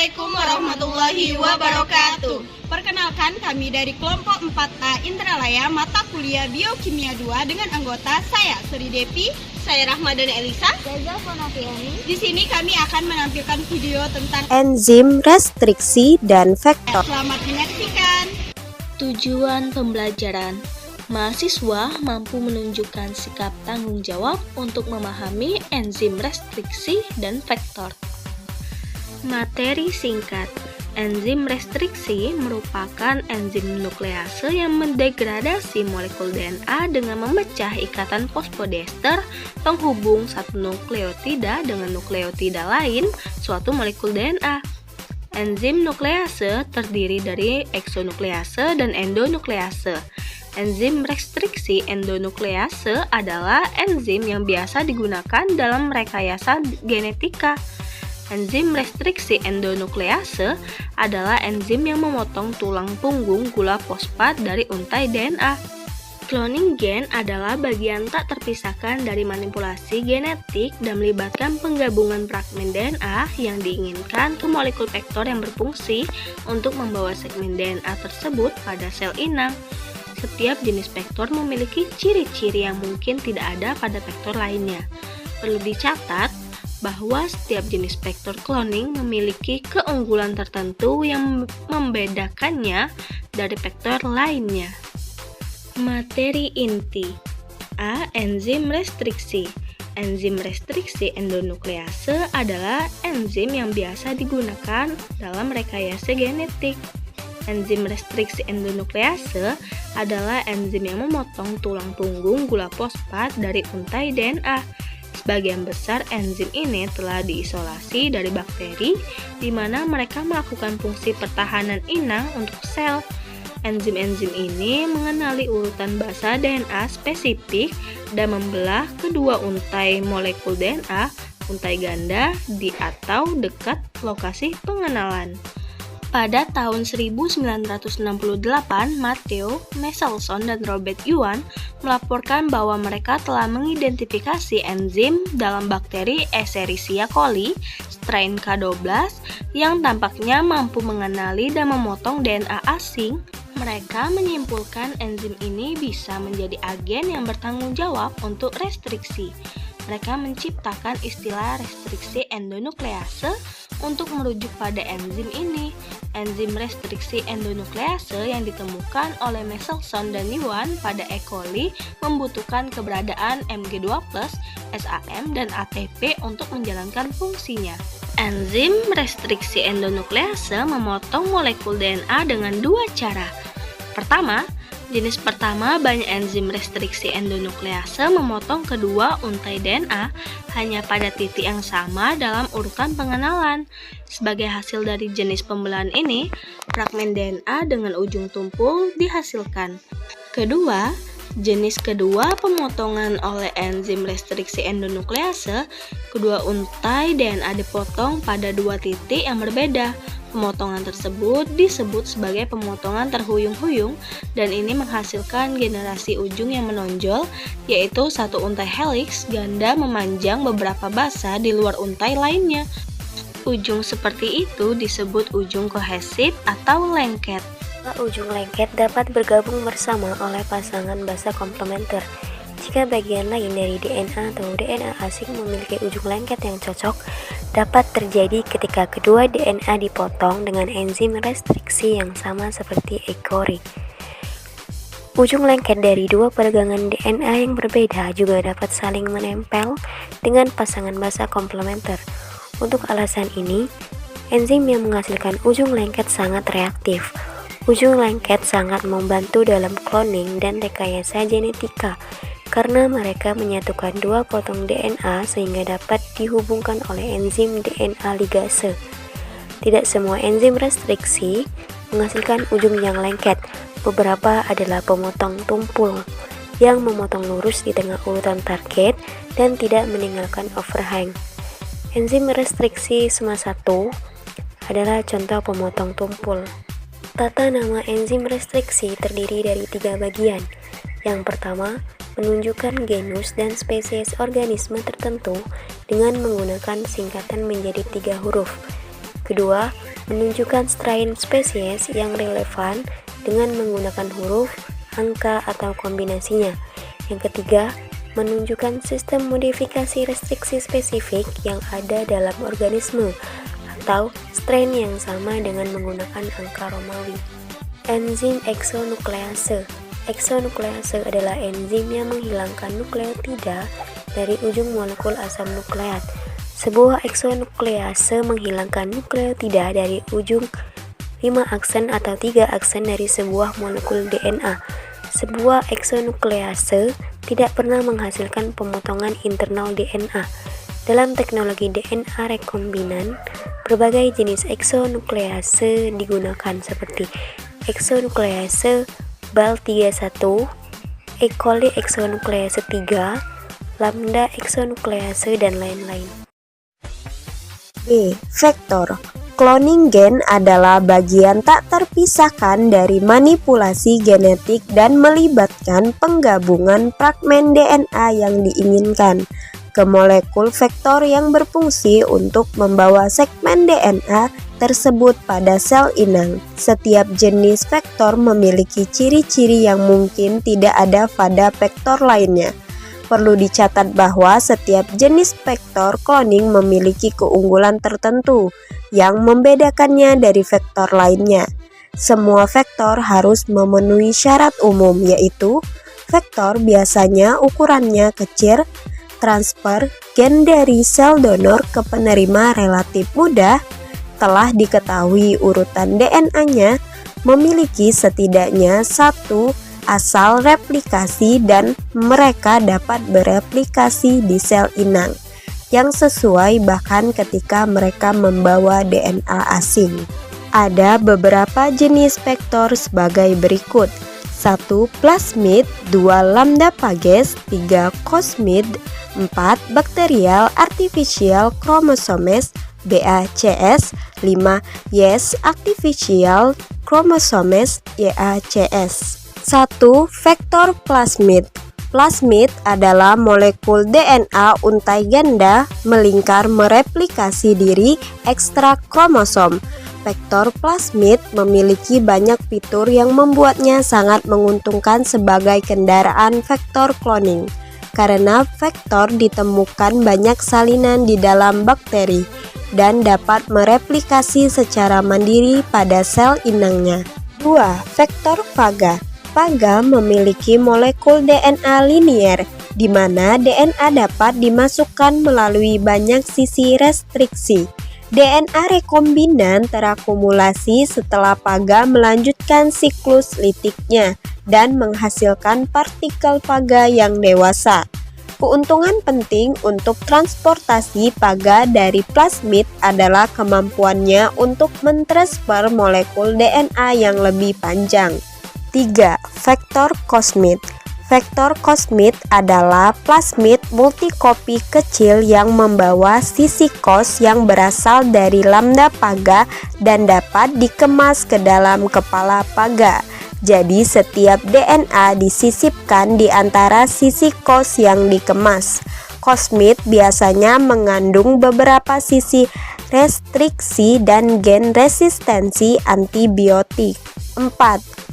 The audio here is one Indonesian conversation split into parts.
Assalamualaikum warahmatullahi wabarakatuh. Perkenalkan, kami dari kelompok 4A Indralaya mata kuliah Biokimia 2 dengan anggota saya Suri Depi, saya Rahmadana Elisa, Zaza Fonaviani. Di sini kami akan menampilkan video tentang enzim restriksi dan faktor. Selamat menyaksikan. Tujuan pembelajaran: mahasiswa mampu menunjukkan sikap tanggung jawab untuk memahami enzim restriksi dan faktor. Materi singkat: enzim restriksi merupakan enzim nuklease yang mendegradasi molekul DNA dengan memecah ikatan fosfodiester penghubung satu nukleotida dengan nukleotida lain suatu molekul DNA. Enzim nuklease terdiri dari eksonuklease dan endonuklease. Enzim restriksi endonuklease adalah enzim yang biasa digunakan dalam rekayasa genetika. Enzim restriksi endonuklease adalah enzim yang memotong tulang punggung gula fosfat dari untai DNA. Cloning gen adalah bagian tak terpisahkan dari manipulasi genetik dan melibatkan penggabungan fragmen DNA yang diinginkan ke molekul vektor yang berfungsi untuk membawa segmen DNA tersebut pada sel inang. Setiap jenis vektor memiliki ciri-ciri yang mungkin tidak ada pada vektor lainnya. Perlu dicatat bahwa setiap jenis vektor cloning memiliki keunggulan tertentu yang membedakannya dari vektor lainnya. Materi inti: A. Enzim restriksi. Enzim restriksi endonuklease adalah enzim yang biasa digunakan dalam rekayasa genetik. Enzim restriksi endonuklease adalah enzim yang memotong tulang punggung gula fosfat dari untai DNA. Sebagian besar enzim ini telah diisolasi dari bakteri, di mana mereka melakukan fungsi pertahanan inang untuk sel. Enzim-enzim ini mengenali urutan basa DNA spesifik dan membelah kedua untai molekul DNA, untai ganda, di atau dekat lokasi pengenalan. Pada tahun 1968, Matteo Michelson dan Robert Yuan melaporkan bahwa mereka telah mengidentifikasi enzim dalam bakteri Escherichia coli strain K12 yang tampaknya mampu mengenali dan memotong DNA asing. Mereka menyimpulkan enzim ini bisa menjadi agen yang bertanggung jawab untuk restriksi. Mereka menciptakan istilah restriksi endonuklease untuk merujuk pada enzim ini. Enzim restriksi endonuklease yang ditemukan oleh Michelson dan Yuan pada E. coli membutuhkan keberadaan Mg2+, SAM, dan ATP untuk menjalankan fungsinya. Enzim restriksi endonuklease memotong molekul DNA dengan dua cara. Pertama, jenis pertama banyak enzim restriksi endonuklease memotong kedua untai DNA hanya pada titik yang sama dalam urutan pengenalan. Sebagai hasil dari jenis pembelahan ini, fragmen DNA dengan ujung tumpul dihasilkan. Kedua, jenis kedua pemotongan oleh enzim restriksi endonuklease, kedua untai DNA dipotong pada dua titik yang berbeda. Pemotongan tersebut disebut sebagai pemotongan terhuyung-huyung dan ini menghasilkan generasi ujung yang menonjol, yaitu satu untai heliks ganda memanjang beberapa basa di luar untai lainnya. Ujung seperti itu disebut ujung kohesif atau lengket. Ujung lengket dapat bergabung bersama oleh pasangan basa komplementer. Jika bagian lain dari DNA atau DNA asing memiliki ujung lengket yang cocok, dapat terjadi ketika kedua DNA dipotong dengan enzim restriksi yang sama seperti E. coli. Ujung lengket dari dua peregangan DNA yang berbeda juga dapat saling menempel dengan pasangan basa komplementer. Untuk alasan ini, enzim yang menghasilkan ujung lengket sangat reaktif. Ujung lengket sangat membantu dalam cloning dan rekayasa genetika karena mereka menyatukan dua potong DNA sehingga dapat dihubungkan oleh enzim DNA ligase. Tidak semua enzim restriksi menghasilkan ujung yang lengket. Beberapa adalah pemotong tumpul yang memotong lurus di tengah urutan target dan tidak meninggalkan overhang. Enzim restriksi SMA1 adalah contoh pemotong tumpul. Tata nama enzim restriksi terdiri dari 3 bagian. Yang pertama, menunjukkan genus dan spesies organisme tertentu dengan menggunakan singkatan menjadi 3 huruf. Kedua, menunjukkan strain spesies yang relevan dengan menggunakan huruf, angka, atau kombinasinya. Yang ketiga, menunjukkan sistem modifikasi restriksi spesifik yang ada dalam organisme atau strain yang sama dengan menggunakan angka Romawi. Enzim eksonuklease. Eksonuklease adalah enzim yang menghilangkan nukleotida dari ujung molekul asam nukleat. Sebuah eksonuklease menghilangkan nukleotida dari ujung 5 aksen atau 3 aksen dari sebuah molekul DNA. Sebuah eksonuklease tidak pernah menghasilkan pemotongan internal DNA. Dalam teknologi DNA rekombinan, berbagai jenis eksonuklease digunakan seperti eksonuklease BAL31, E. coli eksonuklease 3, lambda eksonuklease, dan lain-lain. B. Vektor. Cloning gen adalah bagian tak terpisahkan dari manipulasi genetik dan melibatkan penggabungan fragmen DNA yang diinginkan ke molekul vektor yang berfungsi untuk membawa segmen DNA tersebut pada sel inang. Setiap jenis vektor memiliki ciri-ciri yang mungkin tidak ada pada vektor lainnya. Perlu dicatat bahwa setiap jenis vektor cloning memiliki keunggulan tertentu yang membedakannya dari vektor lainnya. Semua vektor harus memenuhi syarat umum, yaitu vektor biasanya ukurannya kecil, transfer gen dari sel donor ke penerima relatif mudah, telah diketahui urutan DNA-nya, memiliki setidaknya satu asal replikasi dan mereka dapat bereplikasi di sel inang yang sesuai bahkan ketika mereka membawa DNA asing. Ada beberapa jenis vektor sebagai berikut: 1. Plasmid, 2. Lambda phages, 3. cosmid, 4. Bacterial artificial chromosomes BACS, 5. Yes artificial chromosomes YACS. 1. Vektor plasmid. Plasmid adalah molekul DNA untai ganda melingkar mereplikasi diri ekstra kromosom. Vektor plasmid memiliki banyak fitur yang membuatnya sangat menguntungkan sebagai kendaraan vektor cloning. Karena vektor ditemukan banyak salinan di dalam bakteri dan dapat mereplikasi secara mandiri pada sel inangnya. 2. Vektor phaga. Phaga memiliki molekul DNA linier, di mana DNA dapat dimasukkan melalui banyak sisi restriksi. DNA rekombinan terakumulasi setelah phaga melanjutkan siklus litiknya dan menghasilkan partikel phaga yang dewasa. Keuntungan penting untuk transportasi phaga dari plasmid adalah kemampuannya untuk mentransfer molekul DNA yang lebih panjang. 3. Vektor cosmid. Vektor cosmid adalah plasmid multikopi kecil yang membawa sisi cos yang berasal dari lambda phaga dan dapat dikemas ke dalam kepala phaga. Jadi setiap DNA disisipkan di antara sisi cos yang dikemas. Cosmid biasanya mengandung beberapa sisi restriksi dan gen resistensi antibiotik. 4.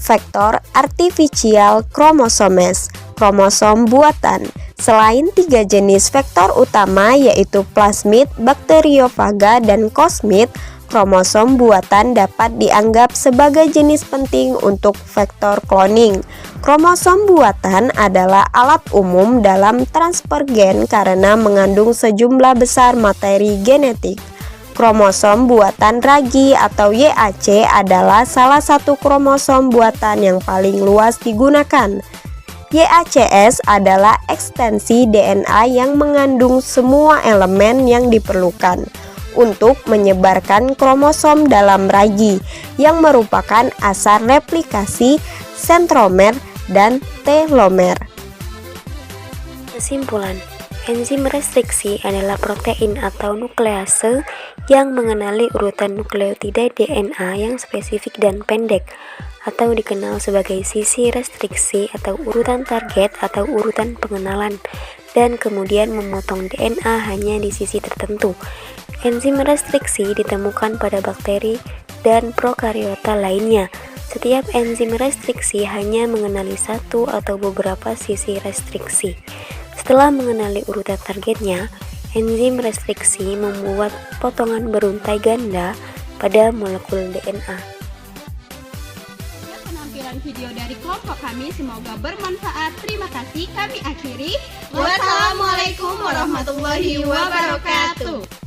Vektor artificial chromosomes, kromosom buatan. Selain 3 jenis vektor utama yaitu plasmid, bakteriofaga, dan cosmid, kromosom buatan dapat dianggap sebagai jenis penting untuk vektor cloning. Kromosom buatan adalah alat umum dalam transfer gen karena mengandung sejumlah besar materi genetik. Kromosom buatan ragi atau YAC adalah salah satu kromosom buatan yang paling luas digunakan. YACS adalah ekstensi DNA yang mengandung semua elemen yang diperlukan untuk menyebarkan kromosom dalam ragi yang merupakan asal replikasi sentromer dan telomer. Kesimpulan, enzim restriksi adalah protein atau nuklease yang mengenali urutan nukleotida DNA yang spesifik dan pendek, atau dikenal sebagai sisi restriksi atau urutan target atau urutan pengenalan, dan kemudian memotong DNA hanya di sisi tertentu. Enzim restriksi ditemukan pada bakteri dan prokariota lainnya. Setiap enzim restriksi hanya mengenali satu atau beberapa sisi restriksi. Setelah mengenali urutan targetnya, enzim restriksi membuat potongan beruntai ganda pada molekul DNA. Penampilan video dari kelompok kami semoga bermanfaat. Terima kasih. Kami akhiri. Wassalamualaikum warahmatullahi wabarakatuh.